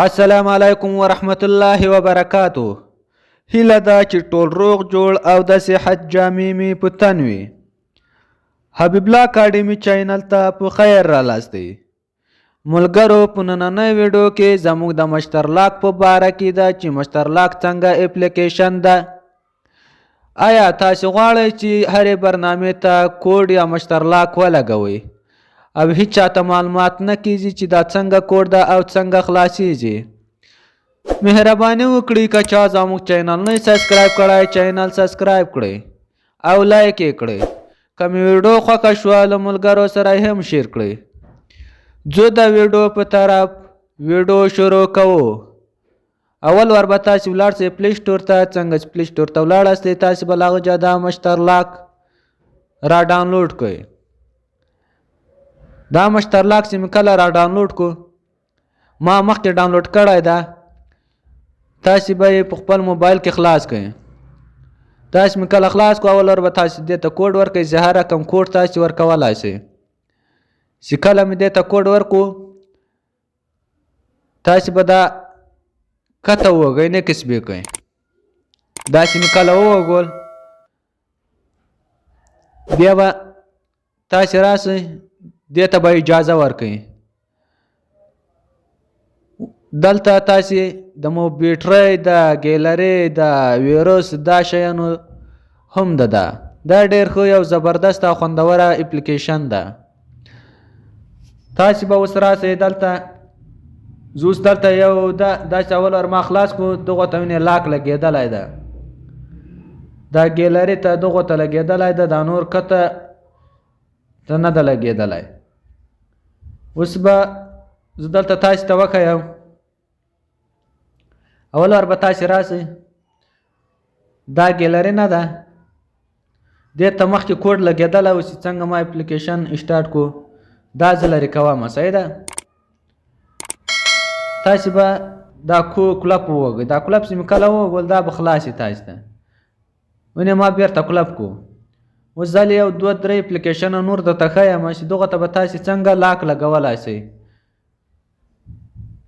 السلام علیکم ورحمت الله وبرکاتو. هیله ده چې ټول روغ جوړ او د صحت جامې مې په تن وي. حبیب الله اکاډمي چینل ته په خیر رالاستئ. ملګرو په نننۍ ویډیو کې زموږ د مشترلاک په باره کې ده چې مشترلاک څنګه اپلیکیشن ده. آیا تاسو غواړئ چې هرې برنامې ته کوډ یا مشترلاک ولګوئ او هیڅ چاته معلومات نه کیږي چې دا څنګه کوډ ده او څنګه خلاصیږي؟ مهرباني وکړئ که چا زموږ چینل نه سبسکرایب کړی چینل سبسکرایب کړئ او لایک یې کړئ. که مې ویډیو خوښه شوه له ملګرو سره یې هم شیر کړئ. زه د ویډیو په طرف ویډیو شروع کوو. اول ور به تاسې ولاړ سئ پلی سټور ته. څنګه چې پلی سټور ته ولاړاستئ تاسې به له هغه جا دا مشترلاک را ډاونلوډ کړئ. دا مشترلاک چې مې کله را ډاونلوډ کو ما مخکې ډاونلوډ کړی ده. تاسې به یې په خپل موبایل کې خلاص کړئ. تاسې مې کله خلاص کو اول ور به تاسې دې ته کوډ ورکړئ. زه هر رقم کوډ تاسې ورکولی شئ. چې کله مې دې ته کوډ ورکړو تاسې به دا کته ووږئ نیکس به کړئ. داسې مې کله ووږول بیا به تاسې راسئ دې ته به اجازه ورکړئ. دلته تاسې د مو بیټرۍ د ګیلرۍ د ویروس دا شیانو هم ده. دا ډېر ښه یو زبردست او خوندوره اپلیکیشن ده. تاسې به اوس راسئ دلته. زه اوس دلته یو داسې اول ور ما خلاص کړو. دغو ته وینې لاک لګېدلی ده. دا ګیلرۍ ته دغو ته لګېدلی ده. دا نور کته ته نه ده لګېدلی. اوس به زه دلته تاسې ته وښیم. اول ور به تاسې راسئ. دا ګیلرۍ نه ده. دې ته مخکې کوډ لګېدلی و چې څنګه ما اپلیکیشن اسټارټ کړو. دا زه لرې کوم. صحیح ده. تاسې به دا کلپ ووږئ. دا کلپ چې مې کله ووږول دا به خلاص تاسې ته. ونې ما بیرته کلپ کړو. اوس زه یو دوه درې اپلیکیشنه نور درته ښیم چې دغو ته به تاسې څنګه لاک لګولی شئ.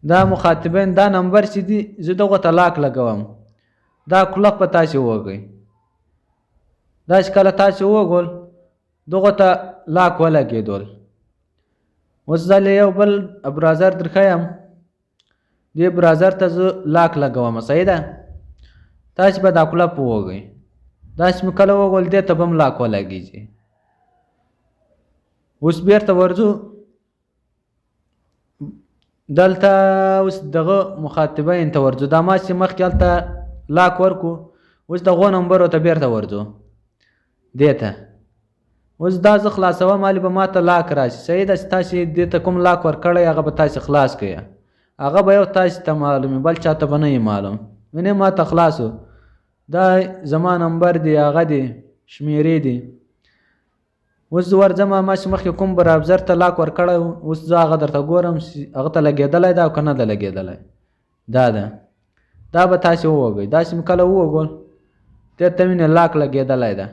دا مخاطبین دا نمبر چې دي زه دغو ته لاک لګوم. دا کلپ به تاسې ووږئ. دا چې کله تاسې ووږول دغو ته لاک ولګېدول. اوس زه یو بل براوزر در ښیم. دې براوزر ته زه لاک لګوم. صحیح ده. تاسې به دا کلپ ووږئ. داسې مې کله ووږول دې ته به هم لاک ولګېږي. اوس بیرته ورځو. دلته اوس دغه مخاطبین ته ورځو. دا ما چې مخکې هلته لاک ورکړو اوس دغو نمبرو ته بیرته ورځو دې ته. اوس دا زه خلاصوم هلې به ما ته لاک راشي. صحیح ده. چې تاسې دې ته کوم لاک ورکړی هغه به تاسې خلاص کړئ. هغه به یو تاسې ته معلوم وي بل چاته به نه وي معلوم. ونې ما ته خلاص و. دا زما نمبر دی هغه دی شمیرې دی. اوس زه ورځم ما چې مخکې کوم براوزر ته لاک ورکړی اوس زه هغه درته ګورم هغه ته لګېدلی ده او که نه ده لګېدلی. دا ده. دا به تاسې ووږئ. داسې مې کله ووږول دې ته وینې لاک لګېدلی ده.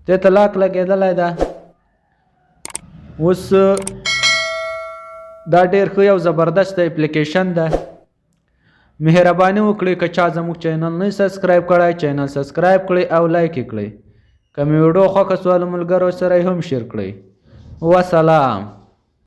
دې ته لاک لګېدلی ده. اوس دا ډېر ښه یو زبردست اپلیکیشن ده. مهرباني وکړئ که چا زموږ چینل نه سبسکرایب کړی چینل سبسکرایب کړئ او لایک یې کړئ. که مې ویډیو خوښه سوه له ملګرو سره یې هم شیر کړئ. وسلام.